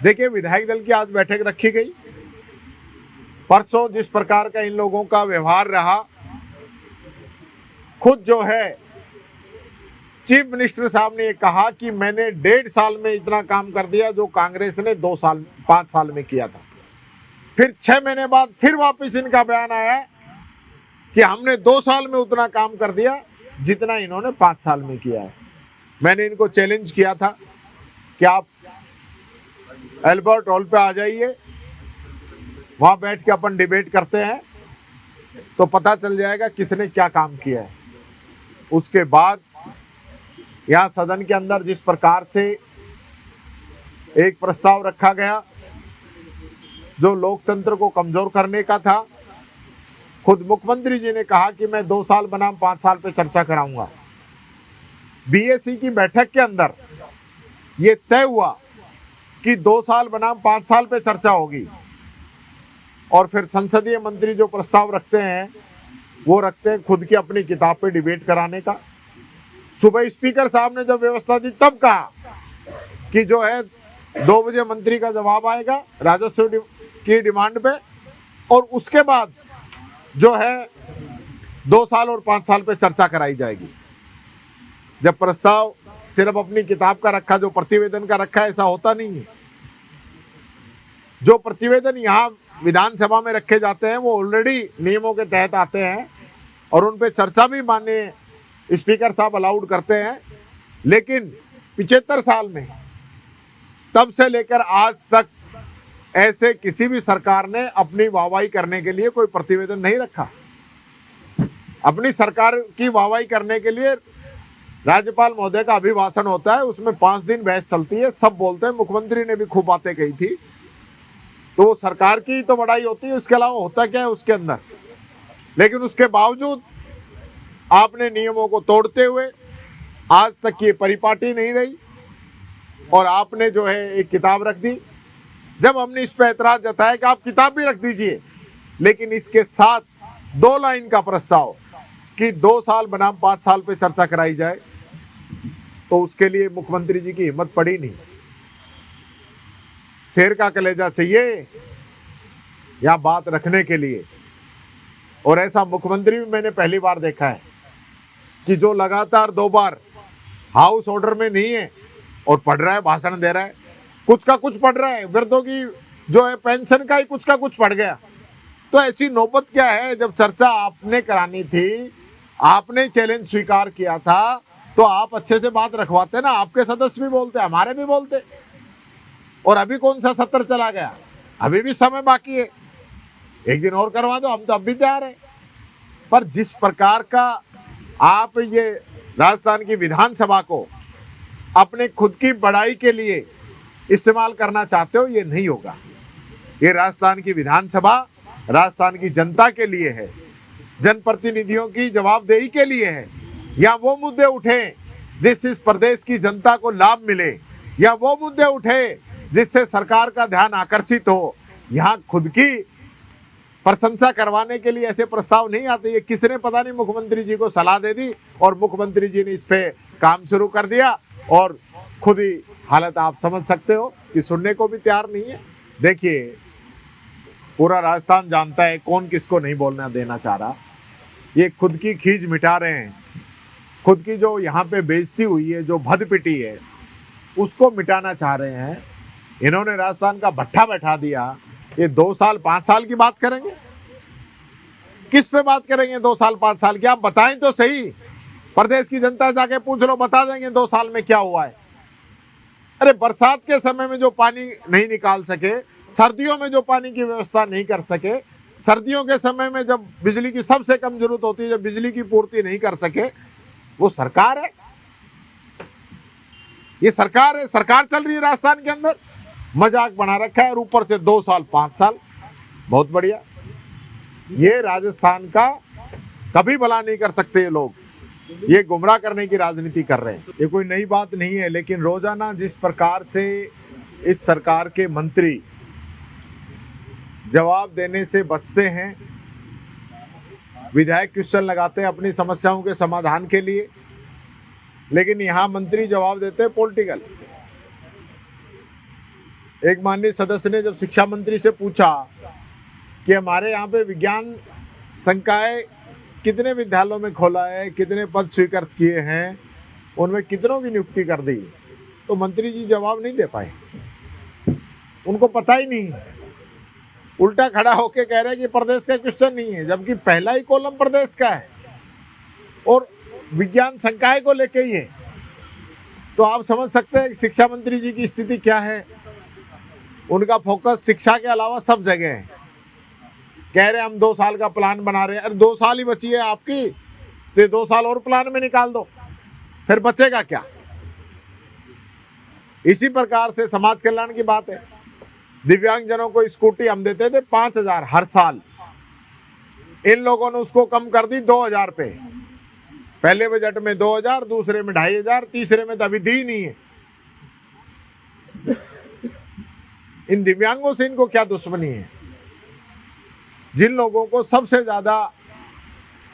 देखिए, विधायक दल की आज बैठक रखी गई। परसों जिस प्रकार का इन लोगों का व्यवहार रहा, खुद जो है चीफ मिनिस्टर साहब ने कहा कि मैंने 1.5 साल में इतना काम कर दिया जो कांग्रेस ने 5 साल में किया था। फिर 6 महीने बाद फिर वापस इनका बयान आया कि हमने 2 साल में उतना काम कर दिया जितना इन्होंने 5 साल में किया है। मैंने इनको चैलेंज किया था कि आप एल्बर्ट हॉल पे आ जाइए, वहां बैठ के अपन डिबेट करते हैं तो पता चल जाएगा किसने क्या काम किया है। उसके बाद यहाँ सदन के अंदर जिस प्रकार से एक प्रस्ताव रखा गया जो लोकतंत्र को कमजोर करने का था, खुद मुख्यमंत्री जी ने कहा कि मैं 2 साल बनाम 5 साल पे चर्चा कराऊंगा। बीएसी की बैठक के अंदर ये तय हुआ कि 2 साल बनाम 5 साल पे चर्चा होगी और फिर संसदीय मंत्री जो प्रस्ताव रखते हैं वो रखते हैं खुद की अपनी किताब पे डिबेट कराने का। सुबह स्पीकर साहब ने जब व्यवस्था दी तब कहा कि जो है 2 बजे मंत्री का जवाब आएगा राजस्व की डिमांड पे और उसके बाद जो है 2 साल और 5 साल पे चर्चा कराई जाएगी। जब प्रस्ताव सिर्फ अपनी किताब का रखा, जो प्रतिवेदन का रखा, ऐसा होता नहीं है। जो प्रतिवेदन यहाँ विधानसभा में रखे जाते हैं वो ऑलरेडी नियमों के तहत आते हैं और उन पे चर्चा भी माननीय स्पीकर साहब अलाउड करते हैं। लेकिन 75 साल में तब से लेकर आज तक ऐसे किसी भी सरकार ने अपनी वाहवाही करने के लिए कोई प्रतिवेदन नहीं रखा। अपनी सरकार की वाहवाही करने के लिए राज्यपाल महोदय का अभिभाषण होता है, उसमें 5 दिन बहस चलती है, सब बोलते हैं, मुख्यमंत्री ने भी खूब बातें कही थी, तो वो सरकार की तो बड़ाई होती है, उसके अलावा होता क्या है उसके अंदर। लेकिन उसके बावजूद आपने नियमों को तोड़ते हुए आज तक ये परिपाटी नहीं रही और आपने जो है एक किताब रख दी। जब हमने इस पर ऐतराज जताया कि आप किताब भी रख दीजिए, लेकिन इसके साथ 2 लाइन का प्रस्ताव कि 2 साल बनाम 5 साल पे चर्चा कराई जाए, तो उसके लिए मुख्यमंत्री जी की हिम्मत पड़ी नहीं। शेर का कलेजा चाहिए या बात रखने के लिए। और ऐसा मुख्यमंत्री भी मैंने पहली बार देखा है कि जो लगातार 2 बार हाउस ऑर्डर में नहीं है और पढ़ रहा है, भाषण दे रहा है, कुछ का कुछ पढ़ रहा है, वृद्धों की जो है पेंशन का ही कुछ का कुछ पढ़ गया। तो ऐसी नौबत क्या है? जब चर्चा आपने करानी थी, आपने चैलेंज स्वीकार किया था, तो आप अच्छे से बात रखवाते ना। आपके सदस्य भी बोलते, हमारे भी बोलते। और अभी कौन सा सत्र चला गया? अभी भी समय बाकी है, 1 दिन और करवा दो, हम तो अब भी तैयार हैं। पर जिस प्रकार का आप ये राजस्थान की विधानसभा को अपने खुद की बड़ाई के लिए इस्तेमाल करना चाहते हो, ये नहीं होगा। ये राजस्थान की विधानसभा राजस्थान की जनता के लिए है, जनप्रतिनिधियों की जवाबदेही के लिए है। या वो मुद्दे उठे जिससे इस प्रदेश की जनता को लाभ मिले, या वो मुद्दे उठे जिससे सरकार का ध्यान आकर्षित हो। यहाँ खुद की प्रशंसा करवाने के लिए ऐसे प्रस्ताव नहीं आते। ये किसने पता नहीं मुख्यमंत्री जी को सलाह दे दी और मुख्यमंत्री जी ने इस पे काम शुरू कर दिया और खुद ही हालत आप समझ सकते हो कि सुनने को भी तैयार नहीं है। देखिए, पूरा राजस्थान जानता है कौन किसको नहीं बोलना देना चाह रहा। ये खुद की खींच मिटा रहे हैं, खुद की जो यहाँ पे बेइज्जती हुई है, जो भद पिटी है, उसको मिटाना चाह रहे हैं। इन्होंने राजस्थान का भट्ठा बैठा दिया। ये 2 साल 5 साल की बात करेंगे? किस पे बात करेंगे 2 साल 5 साल की? आप बताएं तो सही। प्रदेश की जनता जाके पूछ लो, बता देंगे 2 साल में क्या हुआ है। अरे बरसात के समय में जो पानी नहीं निकाल सके, सर्दियों में जो पानी की व्यवस्था नहीं कर सके, सर्दियों के समय में जब बिजली की सबसे कम जरूरत होती है, जब बिजली की पूर्ति नहीं कर सके, वो सरकार है। ये सरकार है, सरकार चल रही है राजस्थान के अंदर। मजाक बना रखा है और ऊपर से 2 साल 5 साल। बहुत बढ़िया। ये राजस्थान का कभी भला नहीं कर सकते ये लोग। ये गुमराह करने की राजनीति कर रहे हैं। ये कोई नई बात नहीं है, लेकिन रोजाना जिस प्रकार से इस सरकार के मंत्री जवाब देने से बचते हैं, विधायक क्वेश्चन लगाते हैं अपनी समस्याओं के समाधान के लिए, लेकिन यहाँ मंत्री जवाब देते हैं पॉलिटिकल। एक माननीय सदस्य ने जब शिक्षा मंत्री से पूछा कि हमारे यहाँ पे विज्ञान संकाय कितने विद्यालयों में खोला है, कितने पद स्वीकृत किए हैं, उनमें कितनों की नियुक्ति कर दी, तो मंत्री जी जवाब नहीं दे पाए। उनको पता ही नहीं, उल्टा खड़ा होके कह रहे हैं कि प्रदेश का क्वेश्चन नहीं है, जबकि पहला ही कॉलम प्रदेश का है और विज्ञान संकाय को लेके ही है। तो आप समझ सकते हैं शिक्षा मंत्री जी की स्थिति क्या है। उनका फोकस शिक्षा के अलावा सब जगह है। कह रहे हम 2 साल का प्लान बना रहे हैं। अरे 2 साल ही बची है आपकी, तो 2 साल और प्लान में निकाल दो, फिर बचेगा क्या। इसी प्रकार से समाज कल्याण की बात है। दिव्यांगजनों को स्कूटी हम देते थे 5,000 हर साल, इन लोगों ने उसको कम कर दी 2,000 पे। पहले बजट में 2,000, दूसरे में 2,500, तीसरे में तो अभी दी नहीं है। इन दिव्यांगों से इनको क्या दुश्मनी है। जिन लोगों को सबसे ज्यादा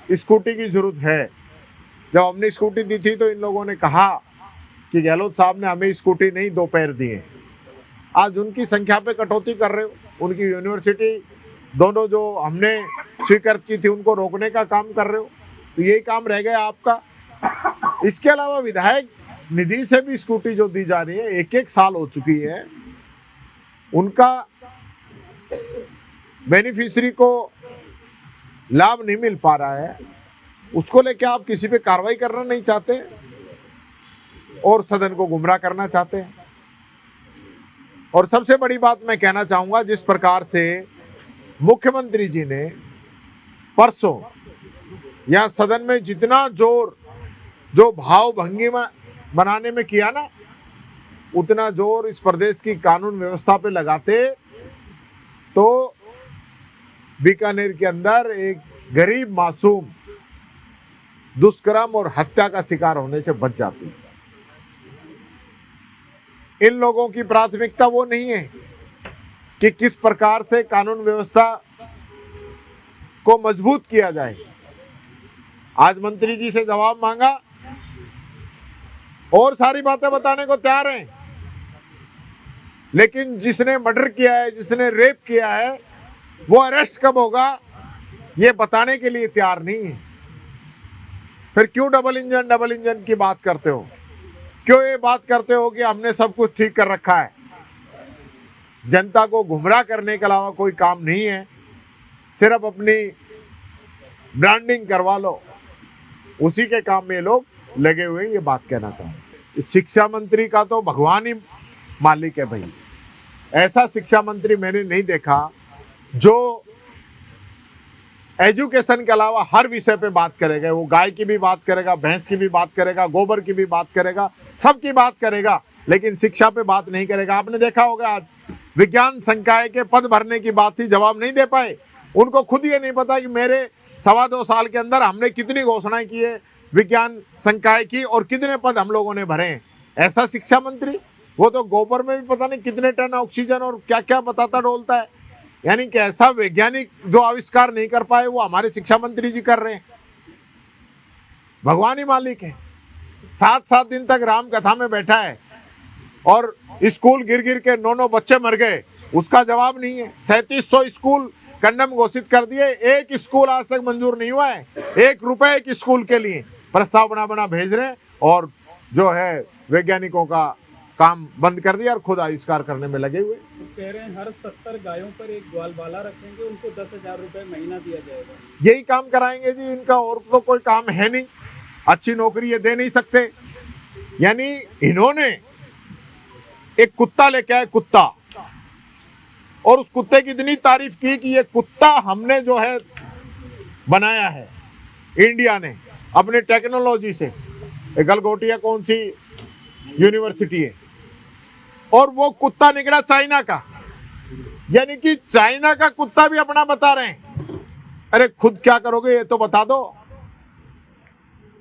स्कूटी की जरूरत है, जब हमने स्कूटी दी थी तो इन लोगों ने कहा कि गहलोत साहब ने हमें स्कूटी नहीं 2 पैर दिए। आज उनकी संख्या पे कटौती कर रहे हो, उनकी यूनिवर्सिटी दोनों जो हमने स्वीकृत की थी उनको रोकने का काम कर रहे हो, तो यही काम रह गया आपका। इसके अलावा विधायक निधि से भी स्कूटी जो दी जा रही है, 1-1 साल हो चुकी है, उनका बेनिफिशियरी को लाभ नहीं मिल पा रहा है। उसको लेके आप किसी पे कार्रवाई करना नहीं चाहते और सदन को गुमराह करना चाहते हैं। और सबसे बड़ी बात मैं कहना चाहूंगा, जिस प्रकार से मुख्यमंत्री जी ने परसों यहां सदन में जितना जोर जो भाव भंगिमा बनाने में किया ना, उतना जोर इस प्रदेश की कानून व्यवस्था पे लगाते तो बीकानेर के अंदर एक गरीब मासूम दुष्कर्म और हत्या का शिकार होने से बच जाती। इन लोगों की प्राथमिकता वो नहीं है कि किस प्रकार से कानून व्यवस्था को मजबूत किया जाए। आज मंत्री जी से जवाब मांगा और सारी बातें बताने को तैयार हैं, लेकिन जिसने मर्डर किया है, जिसने रेप किया है, वो अरेस्ट कब होगा ये बताने के लिए तैयार नहीं है। फिर क्यों डबल इंजन की बात करते हो? क्यों ये बात करते हो कि हमने सब कुछ ठीक कर रखा है? जनता को गुमराह करने के अलावा कोई काम नहीं है, सिर्फ अपनी ब्रांडिंग करवा लो, उसी के काम में लोग लगे हुए। ये बात कहना चाहूँ। शिक्षा मंत्री का तो भगवान ही मालिक है भाई। ऐसा शिक्षा मंत्री मैंने नहीं देखा जो एजुकेशन के अलावा हर विषय पे बात करेगा। वो गाय की भी बात करेगा, भैंस की भी बात करेगा, गोबर की भी बात करेगा, सबकी बात करेगा, लेकिन शिक्षा पे बात नहीं करेगा। आपने देखा होगा आज विज्ञान संकाय के पद भरने की बात थी, जवाब नहीं दे पाए। उनको खुद ये नहीं पता कि मेरे 2.25 साल के अंदर हमने कितनी घोषणाएं की है विज्ञान संकाय की और कितने पद हम लोगों ने भरे हैं। ऐसा शिक्षा मंत्री, वो तो गोबर में भी पता नहीं कितने टन ऑक्सीजन और क्या क्या बताता डोलता है। यानी कि ऐसा वैज्ञानिक जो आविष्कार नहीं कर पाए वो हमारे शिक्षा मंत्री जी कर रहे हैं। भगवान ही मालिक है। 7-7 दिन तक राम कथा में बैठा है और स्कूल गिर गिर के 9 बच्चे मर गए, उसका जवाब नहीं है। 3700 स्कूल कंडम घोषित कर दिए, एक स्कूल आज तक मंजूर नहीं हुआ है। 1 रुपए एक स्कूल के लिए प्रस्ताव बना भेज रहे हैं और जो है वैज्ञानिकों का काम बंद कर दिया और खुद आविष्कार करने में लगे हुए। तो कह रहे हैं हर 70 गायों पर एक ग्वालवाला रखेंगे, उनको 10,000 रुपए महीना दिया जाएगा। यही काम कराएंगे जी, इनका और तो कोई काम है नहीं। अच्छी नौकरी ये दे नहीं सकते। यानी इन्होंने एक कुत्ता लेके आए, कुत्ता, और उस कुत्ते की इतनी तारीफ की कि ये कुत्ता हमने जो है बनाया है इंडिया ने अपने टेक्नोलॉजी से। गलगोटिया कौन सी यूनिवर्सिटी है, और वो कुत्ता निकला चाइना का। यानी कि चाइना का कुत्ता भी अपना बता रहे हैं। अरे खुद क्या करोगे ये तो बता दो।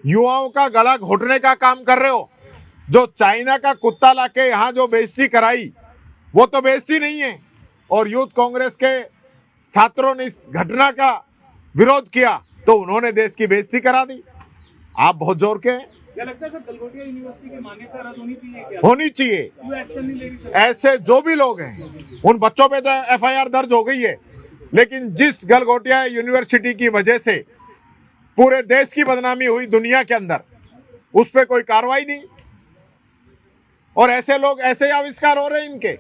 युवाओं का गला घोटने का काम कर रहे हो। जो चाइना का कुत्ता लाके यहां जो बेइज्जती कराई वो तो बेइज्जती नहीं है, और यूथ कांग्रेस के छात्रों ने इस घटना का विरोध किया तो उन्होंने देश की बेइज्जती करा दी। आप बहुत जोर के हैं। क्या लगता है सर, गलगोटिया यूनिवर्सिटी की मान्यता रद्द होनी चाहिए क्या? होनी चाहिए। क्यों एक्शन नहीं ले रही सर? ऐसे जो भी लोग हैं उन बच्चों पे तो एफआईआर दर्ज हो गई है, लेकिन जिस गलगोटिया यूनिवर्सिटी की वजह से पूरे देश की बदनामी हुई दुनिया के अंदर, उस पर कोई कार्रवाई नहीं। और ऐसे लोग ऐसे आविष्कार हो रहे हैं इनके।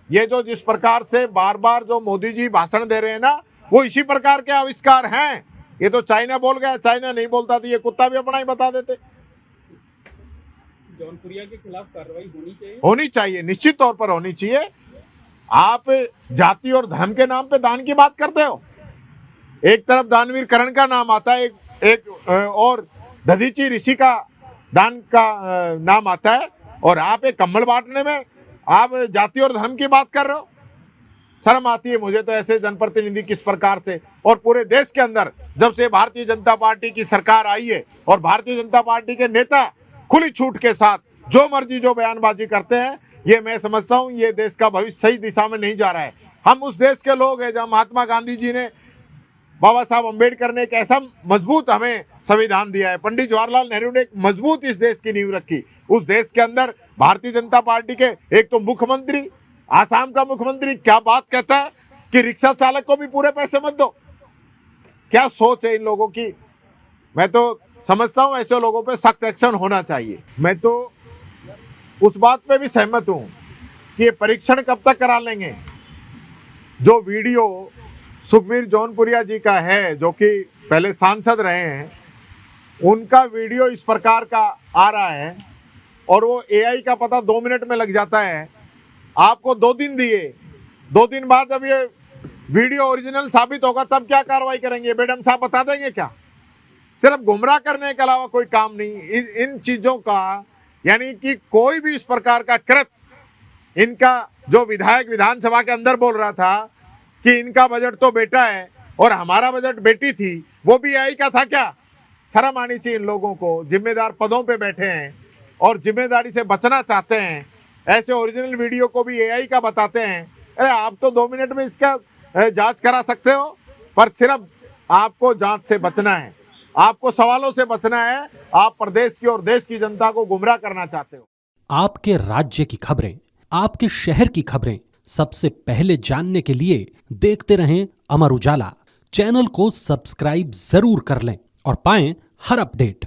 ये जो जिस प्रकार से बार बार जो मोदी जी भाषण दे रहे हैं ना, वो इसी प्रकार के आविष्कार हैं। ये तो चाइना बोल गया, चाइना नहीं बोलता तो ये कुत्ता भी अपना ही बता देते। जौनपुरिया के खिलाफ कार्रवाई होनी चाहिए। होनी चाहिए, निश्चित तौर पर होनी चाहिए। आप जाति और धर्म के नाम पे दान की बात करते हो। एक तरफ दानवीर करण का नाम आता है, एक और दधीची ऋषि का दान का नाम आता है, और आप एक कम्बल बांटने में आप जाति और धर्म की बात कर रहे हो। शर्म आती है मुझे तो ऐसे जनप्रतिनिधि किस प्रकार से। और पूरे देश के अंदर जब से भारतीय जनता पार्टी की सरकार आई है और भारतीय जनता पार्टी के नेता खुली छूट के साथ जो मर्जी जो बयानबाजी करते हैं, ये मैं समझता हूं ये देश का भविष्य सही दिशा में नहीं जा रहा है। हम उस देश के लोग हैं जहां महात्मा गांधी जी ने, बाबा साहब अम्बेडकर ने एक ऐसा मजबूत हमें संविधान दिया है, पंडित जवाहरलाल नेहरू ने एक मजबूत इस देश की नींव रखी। उस देश के अंदर भारतीय जनता पार्टी के एक तो मुख्यमंत्री, आसाम का मुख्यमंत्री क्या बात कहता है कि रिक्शा चालक को भी पूरे पैसे मत दो। क्या सोच है इन लोगों की। मैं तो समझता हूं ऐसे लोगों पे सख्त एक्शन होना चाहिए। मैं तो उस बात पे भी सहमत हूं कि ये परीक्षण कब तक करा लेंगे। जो वीडियो सुखवीर जौनपुरिया जी का है, जो कि पहले सांसद रहे हैं, उनका वीडियो इस प्रकार का आ रहा है और वो एआई का पता 2 मिनट में लग जाता है। आपको 2 दिन दिए, 2 दिन बाद जब ये वीडियो ओरिजिनल साबित होगा तब क्या कार्रवाई करेंगे? मैडम साहब बता देंगे क्या? सिर्फ गुमराह करने के अलावा कोई काम नहीं। इन चीजों का, यानी कि कोई भी इस प्रकार का कृत्य, इनका जो विधायक विधानसभा के अंदर बोल रहा था कि इनका बजट तो बेटा है और हमारा बजट बेटी थी, वो भी एआई का था क्या? शर्म आनी चाहिए इन लोगों को। जिम्मेदार पदों पे बैठे हैं और जिम्मेदारी से बचना चाहते हैं, ऐसे ओरिजिनल वीडियो को भी एआई का बताते हैं। अरे आप तो 2 मिनट में इसका जांच करा सकते हो, पर सिर्फ आपको जांच से बचना है, आपको सवालों से बचना है। आप प्रदेश की और देश की जनता को गुमराह करना चाहते हो। आपके राज्य की खबरें, आपके शहर की खबरें सबसे पहले जानने के लिए देखते रहें अमर उजाला। चैनल को सब्सक्राइब जरूर कर लें और पाएं हर अपडेट।